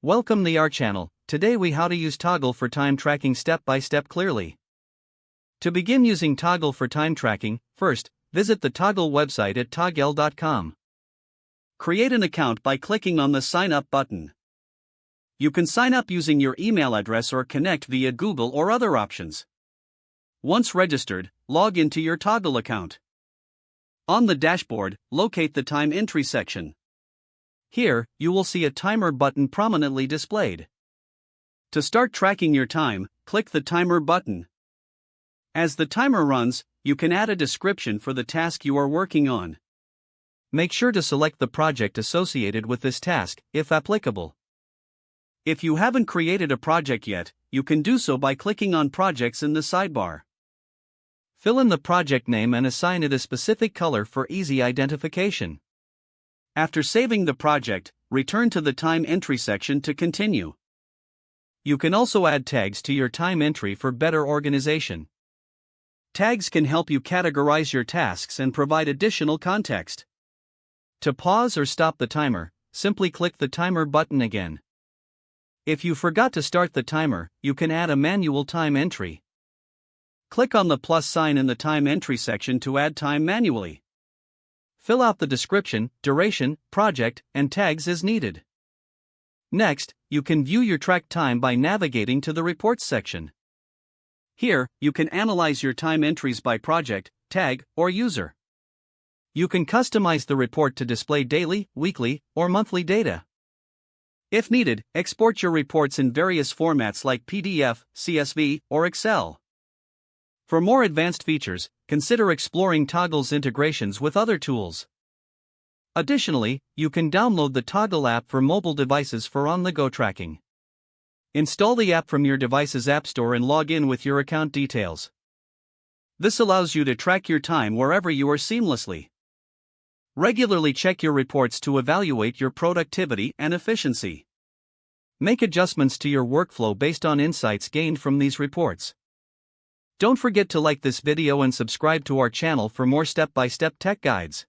Welcome to our channel. Today we how to use Toggl for time tracking step by step clearly. To begin using Toggl for time tracking, first, visit the Toggl website at toggl.com. Create an account by clicking on the Sign Up button. You can sign up using your email address or connect via Google or other options. Once registered, log into your Toggl account. On the dashboard, locate the time entry section. Here, you will see a timer button prominently displayed. To start tracking your time, click the timer button. As the timer runs, you can add a description for the task you are working on. Make sure to select the project associated with this task, if applicable. If you haven't created a project yet, you can do so by clicking on Projects in the sidebar. Fill in the project name and assign it a specific color for easy identification. After saving the project, return to the time entry section to continue. You can also add tags to your time entry for better organization. Tags can help you categorize your tasks and provide additional context. To pause or stop the timer, simply click the timer button again. If you forgot to start the timer, you can add a manual time entry. Click on the plus sign in the time entry section to add time manually. Fill out the description, duration, project, and tags as needed. Next, you can view your tracked time by navigating to the Reports section. Here, you can analyze your time entries by project, tag, or user. You can customize the report to display daily, weekly, or monthly data. If needed, export your reports in various formats like PDF, CSV, or Excel. For more advanced features, consider exploring Toggl's integrations with other tools. Additionally, you can download the Toggl app for mobile devices for on-the-go tracking. Install the app from your device's app store and log in with your account details. This allows you to track your time wherever you are seamlessly. Regularly check your reports to evaluate your productivity and efficiency. Make adjustments to your workflow based on insights gained from these reports. Don't forget to like this video and subscribe to our channel for more step-by-step tech guides.